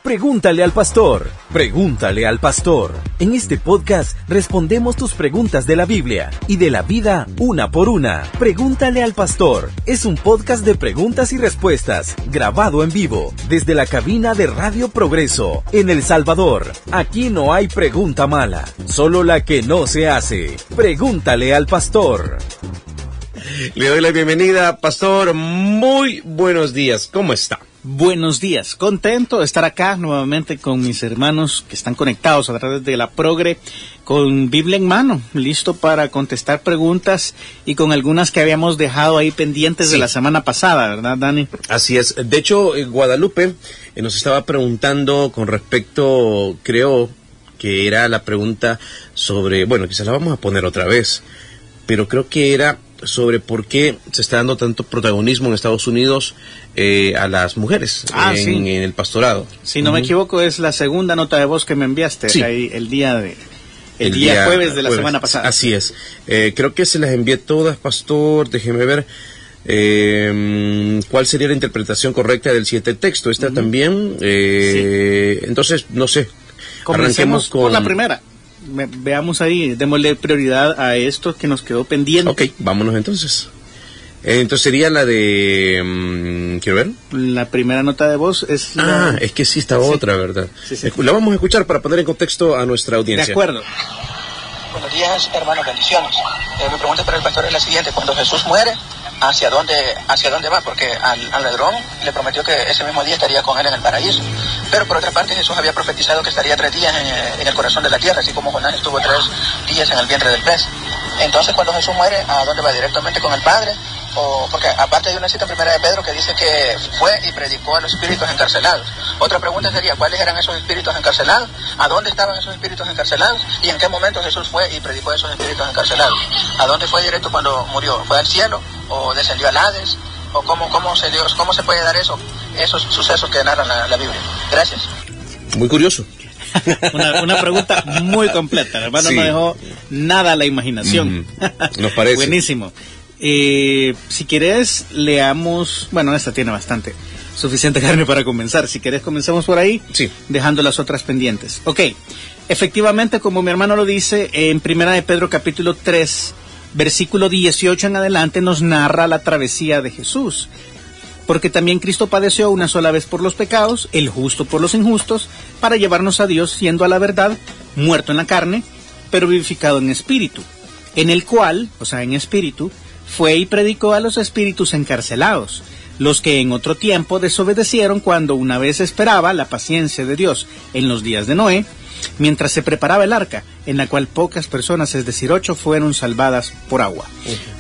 Pregúntale al pastor. Pregúntale al pastor. En este podcast respondemos tus preguntas de la Biblia y de la vida una por una. Pregúntale al pastor. Es un podcast de preguntas y respuestas, grabado en vivo, desde la cabina de Radio Progreso, en El Salvador. Aquí no hay pregunta mala, solo la que no se hace. Pregúntale al pastor. Le doy la bienvenida, pastor. Muy buenos días. ¿Cómo está? Buenos días. Contento de estar acá nuevamente con mis hermanos que están conectados a través de la Progre, con Biblia en mano, listo para contestar preguntas y con algunas que habíamos dejado ahí pendientes de la semana pasada, ¿verdad, Dani? Así es. De hecho, Guadalupe nos estaba preguntando con respecto, creo que era la pregunta sobre, bueno, quizás la vamos a poner otra vez, pero creo que era sobre por qué se está dando tanto protagonismo en Estados Unidos a las mujeres en el pastorado. Si no me equivoco, es la segunda nota de voz que me enviaste ahí el día jueves de la semana pasada. Así es. Creo que se las envié todas, pastor. Déjeme ver cuál sería la interpretación correcta del siguiente texto. Esta también. Entonces, no sé. Comencemos con la primera. Veamos ahí, démosle prioridad a esto que nos quedó pendiente. Ok, vámonos entonces. Entonces sería la de... ¿quiero ver? La primera nota de voz es la... es que sí está otra, ¿verdad? Sí. La vamos a escuchar para poner en contexto a nuestra audiencia. De acuerdo. Buenos días, hermanos, bendiciones. Mi pregunta para el pastor es la siguiente. Cuando Jesús muere, ¿hacia dónde va? Porque al ladrón le prometió que ese mismo día estaría con él en el paraíso. Pero por otra parte, Jesús había profetizado que estaría 3 días en el corazón de la tierra, así como Jonás estuvo 3 días en el vientre del pez. Entonces, cuando Jesús muere, ¿a dónde va? ¿Directamente con el Padre? Porque aparte hay una cita en Primera de Pedro que dice que fue y predicó a los espíritus encarcelados. Otra pregunta sería, ¿cuáles eran esos espíritus encarcelados? ¿A dónde estaban esos espíritus encarcelados? ¿Y en qué momento Jesús fue y predicó a esos espíritus encarcelados? ¿A dónde fue directo cuando murió? ¿Fue al cielo? ¿O descendió al Hades? ¿O cómo se puede dar esos sucesos que narran la Biblia? Gracias. Muy curioso. una pregunta muy completa, hermano, no dejó nada a la imaginación. Nos parece. Buenísimo. Si quieres, leamos... Bueno, esta tiene suficiente carne para comenzar. Si quieres, comencemos por ahí, dejando las otras pendientes. Ok, efectivamente, como mi hermano lo dice, en Primera de Pedro capítulo 3, versículo 18 en adelante, nos narra la travesía de Jesús. Porque también Cristo padeció una sola vez por los pecados, el justo por los injustos, para llevarnos a Dios, siendo a la verdad muerto en la carne, pero vivificado en espíritu, en el cual, o sea, en espíritu, fue y predicó a los espíritus encarcelados, los que en otro tiempo desobedecieron cuando una vez esperaba la paciencia de Dios en los días de Noé, mientras se preparaba el arca, en la cual pocas personas, es decir, 8, fueron salvadas por agua.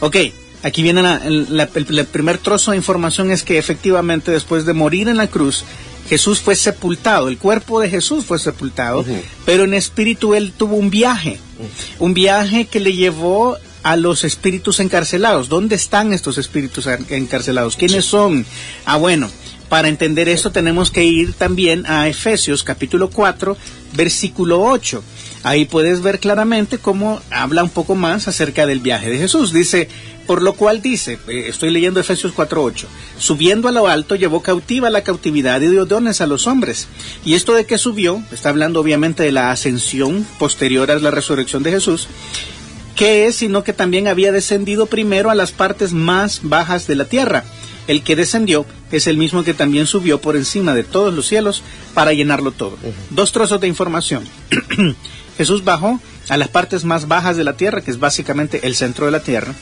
Ok. Aquí viene el primer trozo de información, es que efectivamente después de morir en la cruz, Jesús fue sepultado, el cuerpo de Jesús fue sepultado, pero en espíritu él tuvo un viaje que le llevó a los espíritus encarcelados. ¿Dónde están estos espíritus encarcelados? ¿Quiénes son? Bueno, para entender esto tenemos que ir también a Efesios capítulo 4, versículo 8. Ahí puedes ver claramente cómo habla un poco más acerca del viaje de Jesús. Dice, por lo cual dice, estoy leyendo Efesios 4:8, subiendo a lo alto llevó cautiva la cautividad y dio dones a los hombres. Y esto de que subió, está hablando obviamente de la ascensión posterior a la resurrección de Jesús, que es sino que también había descendido primero a las partes más bajas de la tierra. El que descendió es el mismo que también subió por encima de todos los cielos para llenarlo todo. 2 trozos de información. Jesús bajó a las partes más bajas de la tierra, que es básicamente el centro de la tierra.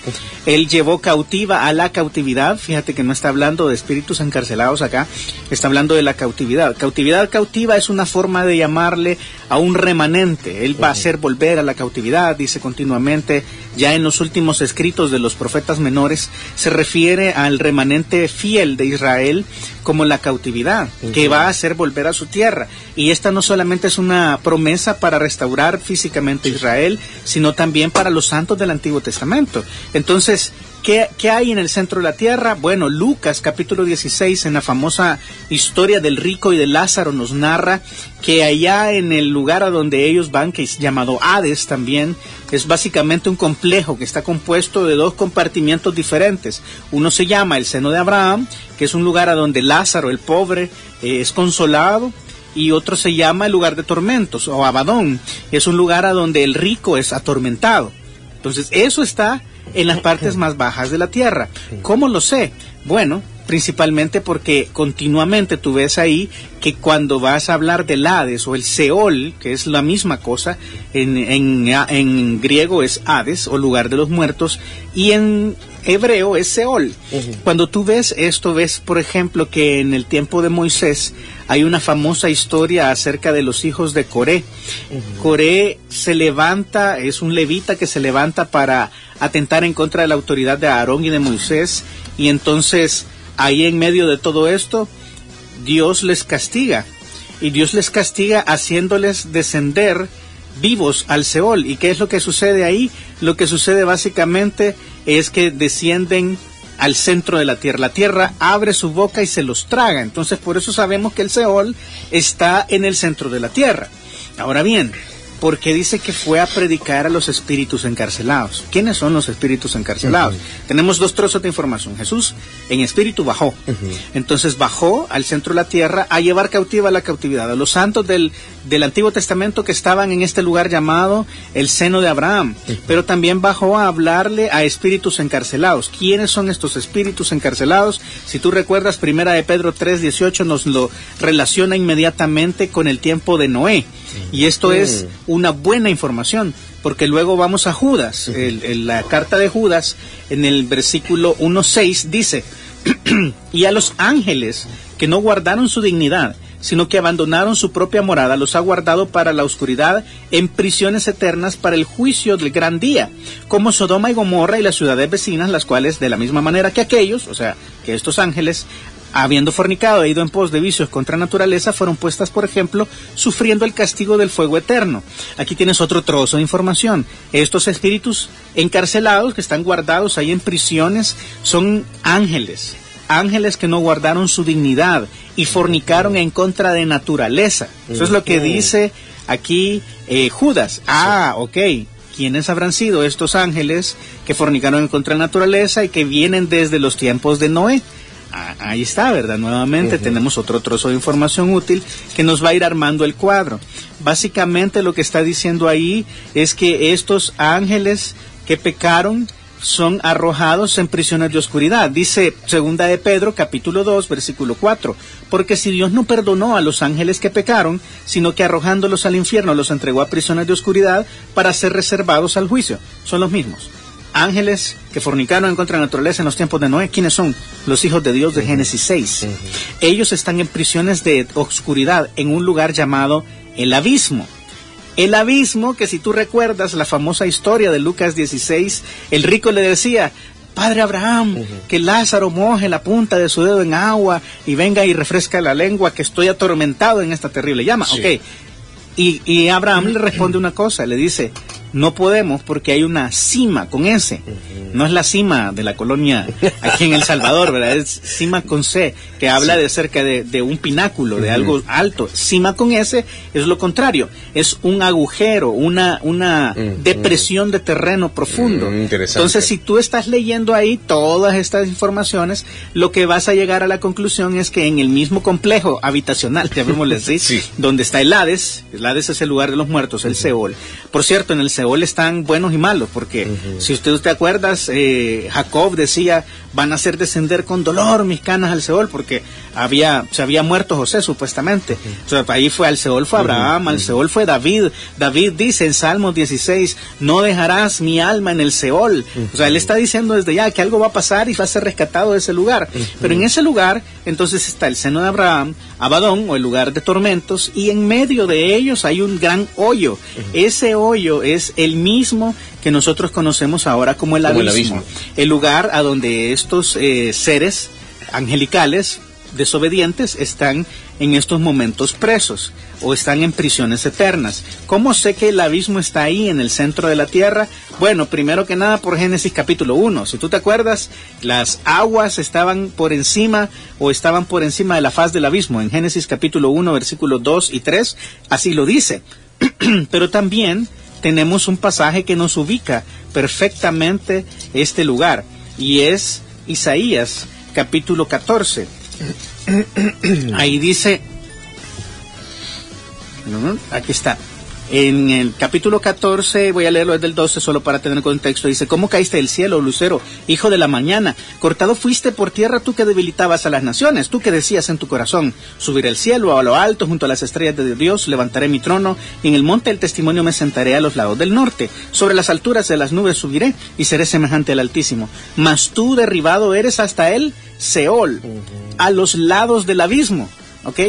Él llevó cautiva a la cautividad. Fíjate que no está hablando de espíritus encarcelados acá, está hablando de la cautividad. Cautividad cautiva es una forma de llamarle a un remanente. Él va a hacer volver a la cautividad, dice continuamente. Ya en los últimos escritos de los profetas menores se refiere al remanente fiel de Israel como la cautividad, que va a hacer volver a su tierra. Y esta no solamente es una promesa para restaurar físicamente Israel, sino también para los santos del Antiguo Testamento. Entonces, ¿qué hay en el centro de la tierra? Bueno, Lucas capítulo 16, en la famosa historia del rico y de Lázaro, nos narra que allá en el lugar a donde ellos van, que es llamado Hades también, es básicamente un complejo que está compuesto de 2 compartimientos diferentes. Uno se llama el seno de Abraham, que es un lugar a donde Lázaro, el pobre, es consolado, y otro se llama el lugar de tormentos, o Abadón. Es un lugar a donde el rico es atormentado. Entonces, eso está en las partes más bajas de la tierra. ¿Cómo lo sé? Bueno, principalmente porque continuamente tú ves ahí que cuando vas a hablar del Hades o el Seol, que es la misma cosa, en griego es Hades o lugar de los muertos, y en hebreo es Seol. Cuando tú ves esto, ves por ejemplo que en el tiempo de Moisés hay una famosa historia acerca de los hijos de Coré. Coré se levanta, es un levita que se levanta para atentar en contra de la autoridad de Aarón y de Moisés, y entonces ahí en medio de todo esto, Dios les castiga. Y Dios les castiga haciéndoles descender vivos al Seol. ¿Y qué es lo que sucede ahí? Lo que sucede básicamente es que descienden al centro de la tierra. La tierra abre su boca y se los traga. Entonces por eso sabemos que el Seol está en el centro de la tierra. Ahora bien, ¿por qué dice que fue a predicar a los espíritus encarcelados? ¿Quiénes son los espíritus encarcelados? Tenemos dos trozos de información. Jesús en espíritu bajó. Entonces bajó al centro de la tierra a llevar cautiva la cautividad a los santos del Antiguo Testamento que estaban en este lugar llamado el seno de Abraham. Pero también bajó a hablarle a espíritus encarcelados. ¿Quiénes son estos espíritus encarcelados? Si tú recuerdas, Primera de Pedro 3:18 nos lo relaciona inmediatamente con el tiempo de Noé. Y esto es una buena información, porque luego vamos a Judas, la carta de Judas, en el versículo 1:6 dice, y a los ángeles que no guardaron su dignidad, sino que abandonaron su propia morada, los ha guardado para la oscuridad en prisiones eternas para el juicio del gran día, como Sodoma y Gomorra y las ciudades vecinas, las cuales de la misma manera que aquellos, o sea, que estos ángeles, habiendo fornicado e ido en pos de vicios contra naturaleza, fueron puestas, por ejemplo, sufriendo el castigo del fuego eterno. Aquí tienes otro trozo de información. Estos espíritus encarcelados que están guardados ahí en prisiones son ángeles que no guardaron su dignidad y fornicaron en contra de naturaleza. Eso es lo que dice aquí Judas. Ok. ¿Quiénes habrán sido estos ángeles que fornicaron en contra de naturaleza y que vienen desde los tiempos de Noé? Ahí está, ¿verdad? Nuevamente tenemos otro trozo de información útil que nos va a ir armando el cuadro. Básicamente lo que está diciendo ahí es que estos ángeles que pecaron son arrojados en prisiones de oscuridad. Dice Segunda de Pedro, capítulo 2, versículo 4. Porque si Dios no perdonó a los ángeles que pecaron, sino que arrojándolos al infierno los entregó a prisiones de oscuridad para ser reservados al juicio. Son los mismos. Ángeles que fornicaron en contra de la naturaleza en los tiempos de Noé. ¿Quiénes son? Los hijos de Dios de Génesis 6. Ellos están en prisiones de oscuridad en un lugar llamado el abismo. El abismo, que si tú recuerdas la famosa historia de Lucas 16, el rico le decía, Padre Abraham, que Lázaro moje la punta de su dedo en agua y venga y refresca la lengua, que estoy atormentado en esta terrible llama. Sí. Ok. Y Abraham le responde una cosa, le dice, no podemos porque hay una cima con S. No es la cima de la colonia aquí en El Salvador, ¿verdad? Es cima con C, que habla de cerca de un pináculo, de algo alto. Cima con S es lo contrario, es un agujero, una depresión de terreno profundo. Entonces, si tú estás leyendo ahí todas estas informaciones, lo que vas a llegar a la conclusión es que en el mismo complejo habitacional, llamémosle así, donde está el Hades es el lugar de los muertos, el Seol. Por cierto, en el Seol están buenos y malos, porque si usted te acuerdas, Jacob decía, van a hacer descender con dolor mis canas al Seol, porque se había muerto José supuestamente. O sea, ahí fue al Seol, fue Abraham, al Seol fue David. David dice en Salmos 16, no dejarás mi alma en el Seol. O sea, él está diciendo desde ya que algo va a pasar y va a ser rescatado de ese lugar. Pero en ese lugar, entonces está el seno de Abraham, Abadón, o el lugar de tormentos, y en medio de ellos hay un gran hoyo. Ese hoyo es el mismo que nosotros conocemos ahora como el abismo. El lugar a donde estos seres angelicales desobedientes están en estos momentos presos o están en prisiones eternas. ¿Cómo sé que el abismo está ahí en el centro de la tierra? Bueno, primero que nada por Génesis capítulo 1. Si tú te acuerdas, las aguas estaban por encima de la faz del abismo. En Génesis capítulo 1, versículos 2 y 3, así lo dice. Pero también tenemos un pasaje que nos ubica perfectamente este lugar, y es Isaías capítulo 14. Ahí dice, Aquí está. En el capítulo 14, voy a leerlo desde el 12 solo para tener contexto, dice: ¿Cómo caíste del cielo, lucero, hijo de la mañana? Cortado fuiste por tierra tú que debilitabas a las naciones, tú que decías en tu corazón: subiré al cielo, a lo alto, junto a las estrellas de Dios, levantaré mi trono, y en el monte del testimonio me sentaré a los lados del norte, sobre las alturas de las nubes subiré, y seré semejante al Altísimo. Mas tú derribado eres hasta el Seol, a los lados del abismo. ¿Ok?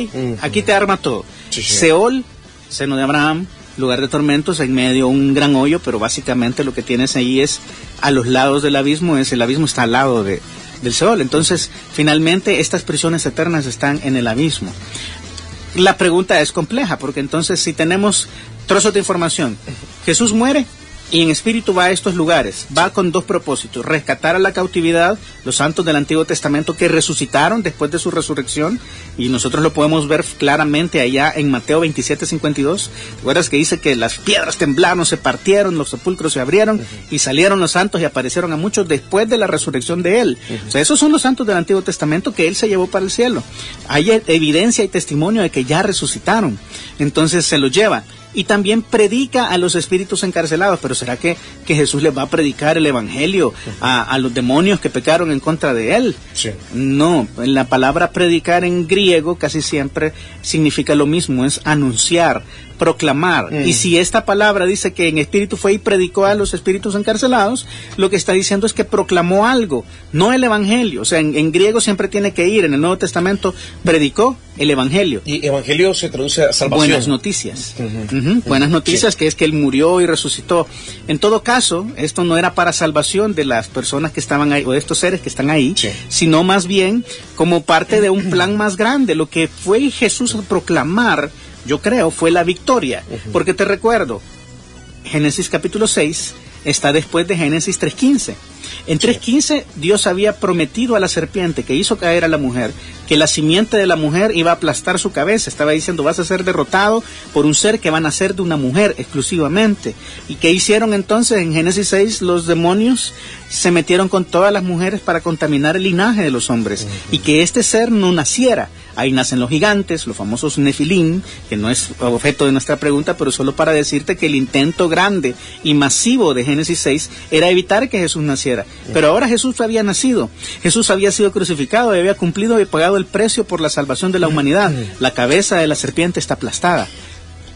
Aquí te arma todo. Seol, seno de Abraham, lugar de tormentos, en medio un gran hoyo, pero básicamente lo que tienes ahí es a los lados del abismo, el abismo está al lado del Seol. Entonces, finalmente, estas prisiones eternas están en el abismo. La pregunta es compleja, porque entonces si tenemos trozos de información, Jesús muere y en espíritu va a estos lugares, va con dos propósitos: rescatar a la cautividad los santos del Antiguo Testamento que resucitaron después de su resurrección, y nosotros lo podemos ver claramente allá en Mateo 27:52. ¿Recuerdas que dice que las piedras temblaron, se partieron, los sepulcros se abrieron y salieron los santos y aparecieron a muchos después de la resurrección de él? O sea, esos son los santos del Antiguo Testamento que él se llevó para el cielo. Hay evidencia y testimonio de que ya resucitaron, entonces se los lleva. Y también predica a los espíritus encarcelados. Pero ¿será que Jesús les va a predicar el evangelio a los demonios que pecaron en contra de él? Sí. No, la palabra predicar en griego casi siempre significa lo mismo, es anunciar, proclamar. Y si esta palabra dice que en espíritu fue y predicó a los espíritus encarcelados, lo que está diciendo es que proclamó algo, no el evangelio. O sea, en griego siempre tiene que ir, en el Nuevo Testamento predicó el evangelio. Y evangelio se traduce a salvación. Buenas noticias. Buenas noticias, que es que él murió y resucitó. En todo caso, esto no era para salvación de las personas que estaban ahí, o de estos seres que están ahí, sino más bien como parte de un plan más grande. Lo que fue Jesús a proclamar, yo creo, fue la victoria. Porque te recuerdo, Génesis capítulo 6 está después de Génesis 3:15. En 3:15 Dios había prometido a la serpiente que hizo caer a la mujer que la simiente de la mujer iba a aplastar su cabeza. Estaba diciendo: vas a ser derrotado por un ser que va a nacer de una mujer exclusivamente. ¿Y qué hicieron entonces? En Génesis 6 los demonios se metieron con todas las mujeres para contaminar el linaje de los hombres y que este ser no naciera. Ahí nacen los gigantes, los famosos Nefilim, que no es objeto de nuestra pregunta, pero solo para decirte que el intento grande y masivo de Génesis 6 era evitar que Jesús naciera. Pero ahora Jesús había nacido, Jesús había sido crucificado y había cumplido y pagado el precio por la salvación de la humanidad. La cabeza de la serpiente está aplastada.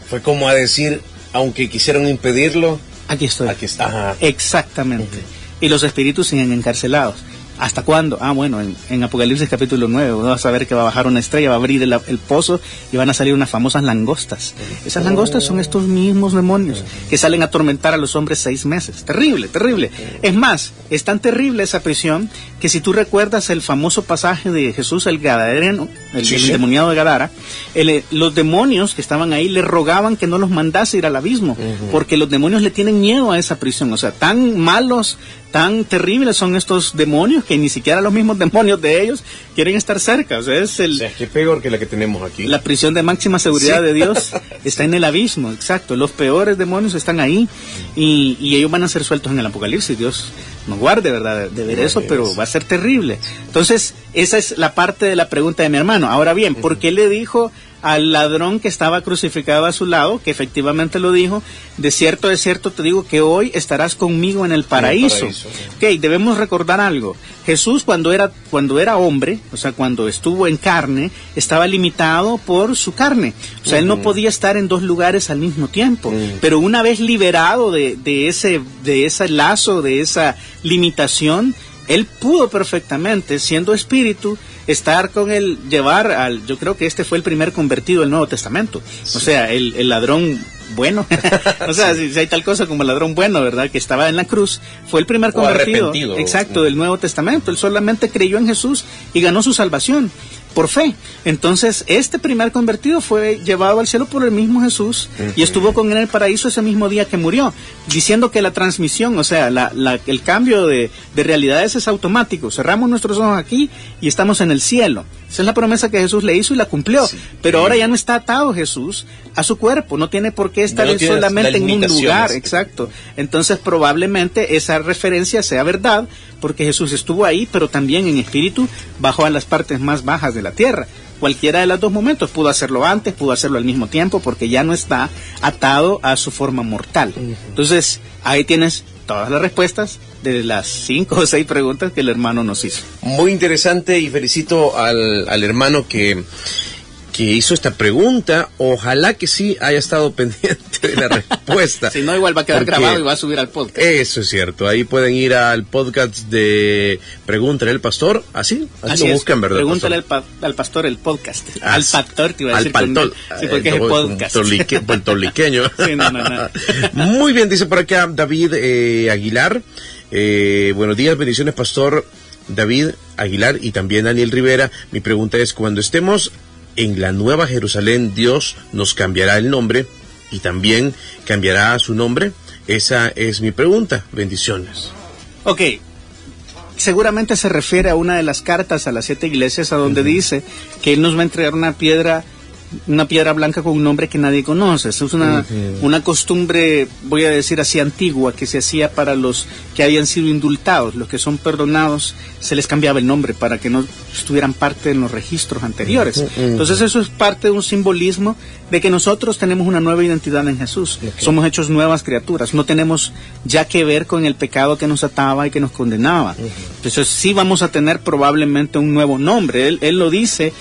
Fue como a decir: aunque quisieron impedirlo, aquí estoy. Aquí está. Exactamente. Y los espíritus siguen encarcelados. ¿Hasta cuándo? Bueno, en Apocalipsis capítulo 9 vas a ver que va a bajar una estrella, va a abrir el pozo y van a salir unas famosas langostas. Esas langostas son estos mismos demonios que salen a atormentar a los hombres 6 meses. Terrible, terrible. Es más, es tan terrible esa prisión que si tú recuerdas el famoso pasaje de Jesús, el gadareno, el endemoniado de Gadara, los demonios que estaban ahí le rogaban que no los mandase ir al abismo, porque los demonios le tienen miedo a esa prisión. O sea, tan malos, tan terribles son estos demonios que ni siquiera los mismos demonios de ellos quieren estar cerca. O sea, qué peor que la que tenemos aquí. La prisión de máxima seguridad de Dios está en el abismo, exacto. Los peores demonios están ahí y ellos van a ser sueltos en el Apocalipsis. Dios nos guarde, ¿verdad?, de ver eso, pero va a ser terrible. Entonces, esa es la parte de la pregunta de mi hermano. Ahora bien, ¿por qué le dijo al ladrón que estaba crucificado a su lado, que efectivamente lo dijo: de cierto te digo que hoy estarás conmigo en el paraíso? Ok, debemos recordar algo. Jesús cuando era hombre, o sea, cuando estuvo en carne, estaba limitado por su carne. O sea, él no podía estar en 2 lugares al mismo tiempo. Pero una vez liberado de ese lazo, de esa limitación, él pudo perfectamente, siendo espíritu, estar con él, yo creo que este fue el primer convertido del Nuevo Testamento. O sea, el ladrón bueno, o sea, si hay tal cosa como el ladrón bueno, ¿verdad?, que estaba en la cruz, fue el primer convertido, exacto, del Nuevo Testamento. Él solamente creyó en Jesús y ganó su salvación por fe. Entonces, este primer convertido fue llevado al cielo por el mismo Jesús y estuvo con él en el paraíso ese mismo día que murió, diciendo que la transmisión, o sea, el cambio de realidades es automático. Cerramos nuestros ojos aquí y estamos en el cielo. Esa es la promesa que Jesús le hizo y la cumplió. Pero ahora ya no está atado Jesús a su cuerpo, no tiene por qué estar solamente en un lugar. Exacto. Entonces, probablemente esa referencia sea verdad, porque Jesús estuvo ahí, pero también en espíritu bajó a las partes más bajas de la tierra. cualquiera de los dos momentos. Pudo hacerlo antes, pudo hacerlo al mismo tiempo, porque ya no está atado a su forma mortal. Entonces, ahí tienes todas las respuestas de las 5 o 6 preguntas que el hermano nos hizo. Muy interesante, y felicito al hermano que hizo esta pregunta. Ojalá que sí haya estado pendiente de la respuesta. Si no, igual va a quedar grabado y va a subir al podcast. Eso es cierto. Ahí pueden ir al podcast de Pregúntale al Pastor. Así lo buscan, ¿verdad? Pregúntale al pastor, el podcast. Al pastor, te iba a decir. Al pastor. Sí, porque es el podcast. Puertorriqueño. Sí, no. Muy bien, dice por acá David Aguilar. Buenos días, bendiciones, Pastor David Aguilar, y también Daniel Rivera. Mi pregunta es, cuando estemos en la Nueva Jerusalén, ¿Dios nos cambiará el nombre y también cambiará su nombre? Esa es mi pregunta. Bendiciones. Ok. Seguramente se refiere a una de las cartas a las 7 iglesias, a donde dice que Él nos va a entregar una piedra blanca con un nombre que nadie conoce. Eso es una costumbre, voy a decir así, antigua, que se hacía para los que habían sido indultados. Los que son perdonados, se les cambiaba el nombre para que no estuvieran parte en los registros anteriores. Entonces eso es parte de un simbolismo de que nosotros tenemos una nueva identidad en Jesús. Somos hechos nuevas criaturas. No tenemos ya que ver con el pecado que nos ataba y que nos condenaba. Entonces sí vamos a tener probablemente un nuevo nombre. Él lo dice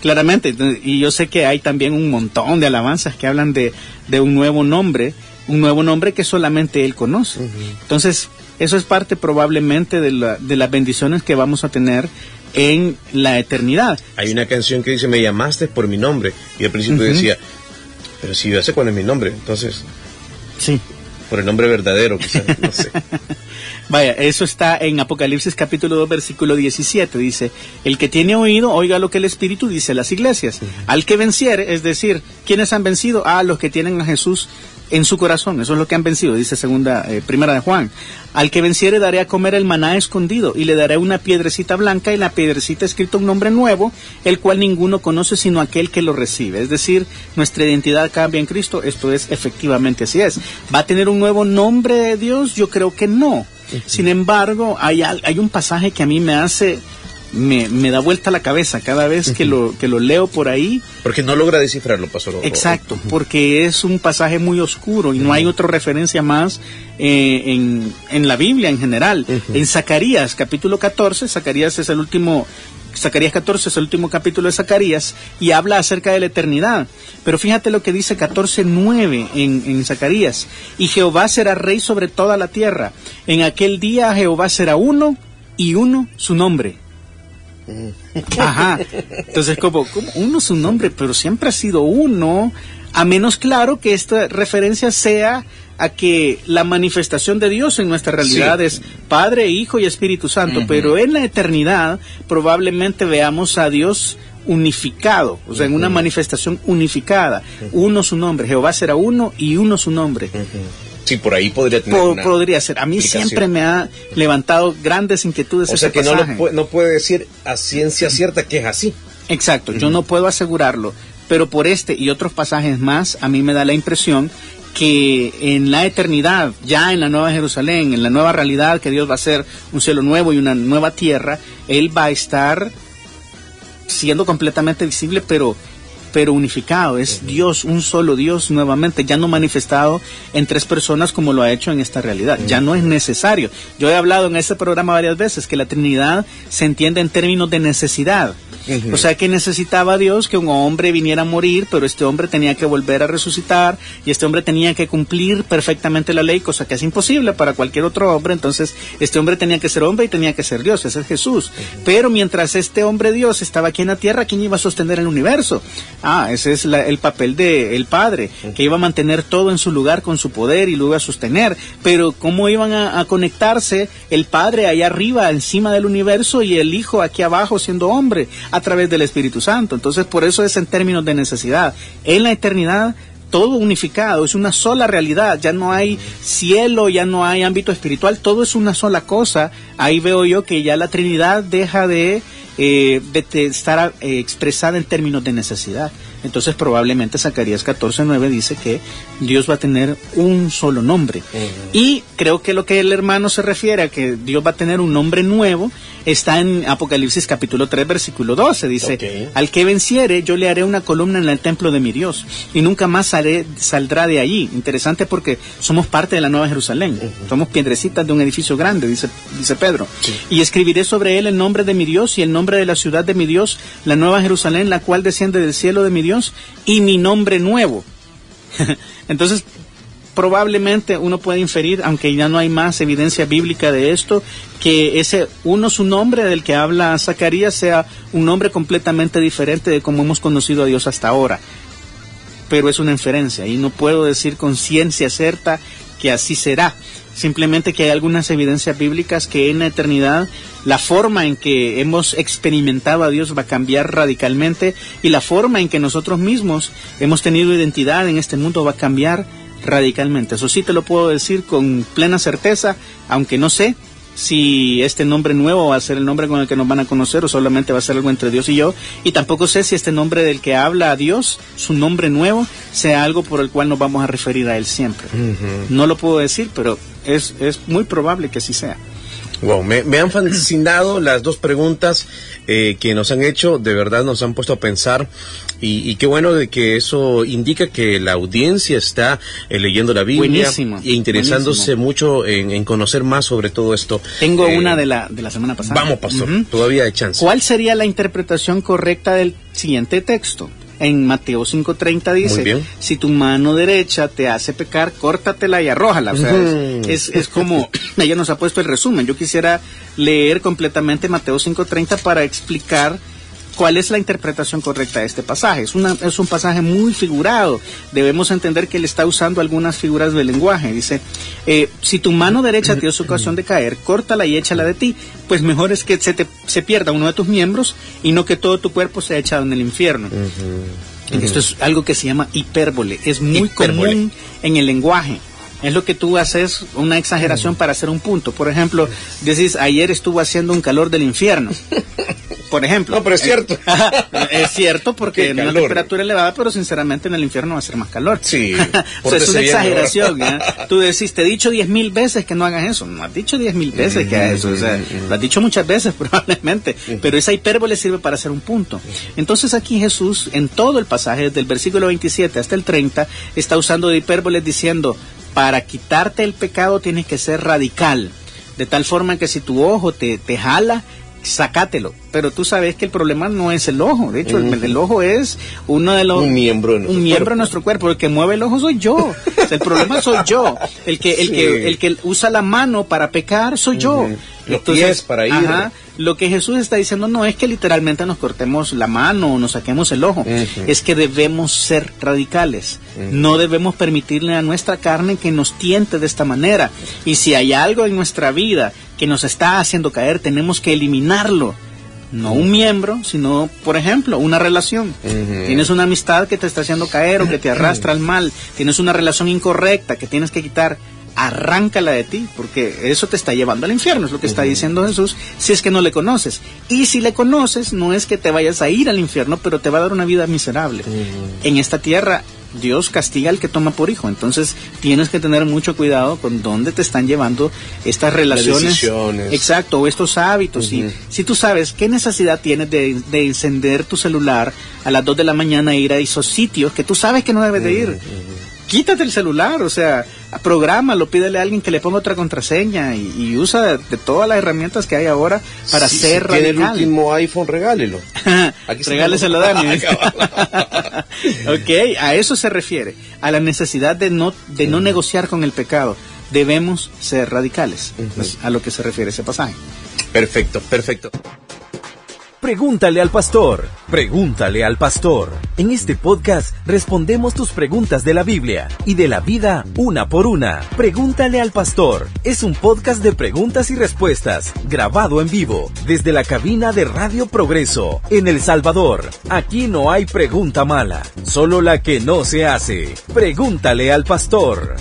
claramente, y yo sé que hay también un montón de alabanzas que hablan de un nuevo nombre que solamente Él conoce. Entonces, eso es parte probablemente de las bendiciones que vamos a tener en la eternidad. Hay una canción que dice, me llamaste por mi nombre, y al principio decía, pero si yo sé cuál es mi nombre, entonces... Sí. Por el nombre verdadero, quizás, no sé. Vaya, eso está en Apocalipsis capítulo 2, versículo 17. Dice, el que tiene oído, oiga lo que el Espíritu dice a las iglesias. Al que venciere, es decir, ¿quiénes han vencido? Los que tienen a Jesús en su corazón. Eso es lo que han vencido, dice primera de Juan. Al que venciere daré a comer el maná escondido, y le daré una piedrecita blanca, y en la piedrecita escrito un nombre nuevo, el cual ninguno conoce sino aquel que lo recibe. Es decir, nuestra identidad cambia en Cristo. Esto es efectivamente así es. ¿Va a tener un nuevo nombre de Dios? Yo creo que no. Sin embargo, hay un pasaje que a mí me da vuelta la cabeza cada vez que lo leo por ahí. Porque no logra descifrarlo, pastor. Exacto, porque es un pasaje muy oscuro y no hay otra referencia más en la Biblia en general. En Zacarías, capítulo 14, Zacarías 14 es el último capítulo de Zacarías y habla acerca de la eternidad. Pero fíjate lo que dice 14:9 en Zacarías. Y Jehová será rey sobre toda la tierra. En aquel día Jehová será uno, y uno su nombre. Ajá. Entonces, como uno su nombre, pero siempre ha sido uno, a menos claro que esta referencia sea a que la manifestación de Dios en nuestra realidad es Padre, Hijo y Espíritu Santo, pero en la eternidad probablemente veamos a Dios unificado, o sea, en una manifestación unificada. Uno su nombre, Jehová será uno y uno su nombre. Sí, por ahí podría tener podría ser. A mí siempre me ha levantado grandes inquietudes ese pasaje. O sea, que no puede decir a ciencia cierta que es así. Exacto, yo no puedo asegurarlo, pero por este y otros pasajes más, a mí me da la impresión que en la eternidad, ya en la Nueva Jerusalén, en la nueva realidad que Dios va a hacer un cielo nuevo y una nueva tierra, Él va a estar siendo completamente visible, pero unificado. Es Dios, un solo Dios nuevamente, ya no manifestado en tres personas como lo ha hecho en esta realidad. Ya no es necesario. Yo he hablado en este programa varias veces que la Trinidad se entiende en términos de necesidad. O sea que necesitaba Dios que un hombre viniera a morir, pero este hombre tenía que volver a resucitar y este hombre tenía que cumplir perfectamente la ley, cosa que es imposible para cualquier otro hombre. Entonces este hombre tenía que ser hombre y tenía que ser Dios, ese es Jesús. Pero mientras este hombre Dios estaba aquí en la tierra, ¿quién iba a sostener el universo? Ese es el papel del Padre, que iba a mantener todo en su lugar con su poder y lo iba a sostener. Pero ¿cómo iban a conectarse el Padre allá arriba, encima del universo, y el Hijo aquí abajo siendo hombre? A través del Espíritu Santo. Entonces, por eso es en términos de necesidad. En la eternidad, todo unificado, es una sola realidad. Ya no hay cielo, ya no hay ámbito espiritual, todo es una sola cosa. Ahí veo yo que ya la Trinidad deja de de estar expresada en términos de necesidad. Entonces probablemente Zacarías 14:9 dice que Dios va a tener un solo nombre. Y creo que lo que el hermano se refiere a que Dios va a tener un nombre nuevo está en Apocalipsis capítulo 3 versículo 12. Dice, al que venciere yo le haré una columna en el templo de mi Dios y nunca más saldrá de allí. Interesante porque somos parte de la Nueva Jerusalén. Somos piedrecitas de un edificio grande, dice Pedro. Y escribiré sobre él el nombre de mi Dios y el nombre de la ciudad de mi Dios, la Nueva Jerusalén, la cual desciende del cielo de mi Dios, y mi nombre nuevo. Entonces, probablemente uno puede inferir, aunque ya no hay más evidencia bíblica de esto, que su nombre del que habla Zacarías sea un nombre completamente diferente de como hemos conocido a Dios hasta ahora. Pero es una inferencia y no puedo decir con ciencia cierta que así será. Simplemente que hay algunas evidencias bíblicas que en la eternidad la forma en que hemos experimentado a Dios va a cambiar radicalmente y la forma en que nosotros mismos hemos tenido identidad en este mundo va a cambiar radicalmente. Eso sí te lo puedo decir con plena certeza, aunque no sé si este nombre nuevo va a ser el nombre con el que nos van a conocer o solamente va a ser algo entre Dios y yo, y tampoco sé si este nombre del que habla a Dios, su nombre nuevo, sea algo por el cual nos vamos a referir a Él siempre. No lo puedo decir, pero es muy probable que así sea. Wow, me han fascinado las dos preguntas que nos han hecho, de verdad nos han puesto a pensar y qué bueno de que eso indica que la audiencia está leyendo la Biblia e interesándose mucho en conocer más sobre todo esto. Tengo una de la semana pasada. Vamos, pastor, todavía hay chance. ¿Cuál sería la interpretación correcta del siguiente texto? En Mateo 5:30 dice, si tu mano derecha te hace pecar, córtatela y arrójala. O sea, es como, ella nos ha puesto el resumen. Yo quisiera leer completamente Mateo 5:30 para explicar cuál es la interpretación correcta de este pasaje. Es un pasaje muy figurado. Debemos entender que él está usando algunas figuras del lenguaje. Dice, si tu mano derecha te hace ocasión de caer, córtala y échala de ti, pues mejor es que se pierda uno de tus miembros y no que todo tu cuerpo sea echado en el infierno. Esto es algo que se llama hipérbole. Es muy común en el lenguaje. Es lo que tú haces, una exageración para hacer un punto. Por ejemplo, decís, ayer estuvo haciendo un calor del infierno. Por ejemplo. No, pero es cierto. Es cierto porque en una temperatura elevada, pero sinceramente en el infierno va a ser más calor. Sí. O sea, es una exageración. Tú decís, te he dicho 10,000 veces que no hagas eso. No has dicho 10,000 veces que hagas eso. O sea, lo has dicho muchas veces probablemente. Pero esa hipérbole sirve para hacer un punto. Entonces aquí Jesús, en todo el pasaje, desde el versículo 27 hasta el 30, está usando de hipérboles diciendo, para quitarte el pecado tienes que ser radical. De tal forma que si tu ojo te jala, sácatelo. Pero tú sabes que el problema no es el ojo. De hecho, el ojo es un miembro de nuestro cuerpo. El que mueve el ojo soy yo. O sea, el problema soy yo. El que usa la mano para pecar soy yo. Los pies para ir. Lo que Jesús está diciendo no es que literalmente nos cortemos la mano o nos saquemos el ojo. Es que debemos ser radicales. No debemos permitirle a nuestra carne que nos tiente de esta manera. Y si hay algo en nuestra vida que nos está haciendo caer, tenemos que eliminarlo. No un miembro, sino, por ejemplo, una relación. Tienes una amistad que te está haciendo caer o que te arrastra al mal. Tienes una relación incorrecta que tienes que quitar. Arráncala de ti, porque eso te está llevando al infierno, es lo que está diciendo Jesús, si es que no le conoces. Y si le conoces, no es que te vayas a ir al infierno, pero te va a dar una vida miserable. En esta tierra, Dios castiga al que toma por hijo, entonces tienes que tener mucho cuidado con dónde te están llevando estas relaciones. Exacto, o estos hábitos. Y si tú sabes qué necesidad tienes de encender tu celular a las 2 de la mañana e ir a esos sitios que tú sabes que no debes de ir, quítate el celular, o sea, prográmalo, pídele a alguien que le ponga otra contraseña y usa de todas las herramientas que hay ahora para ser radical. Si tiene el último iPhone, regálelo. Regáleselo a Dani. Ok, a eso se refiere, a la necesidad de no negociar con el pecado. Debemos ser radicales, pues, a lo que se refiere ese pasaje. Perfecto. Pregúntale al pastor. Pregúntale al pastor. En este podcast respondemos tus preguntas de la Biblia y de la vida una por una. Pregúntale al pastor. Es un podcast de preguntas y respuestas, grabado en vivo desde la cabina de Radio Progreso en El Salvador. Aquí no hay pregunta mala, solo la que no se hace. Pregúntale al pastor.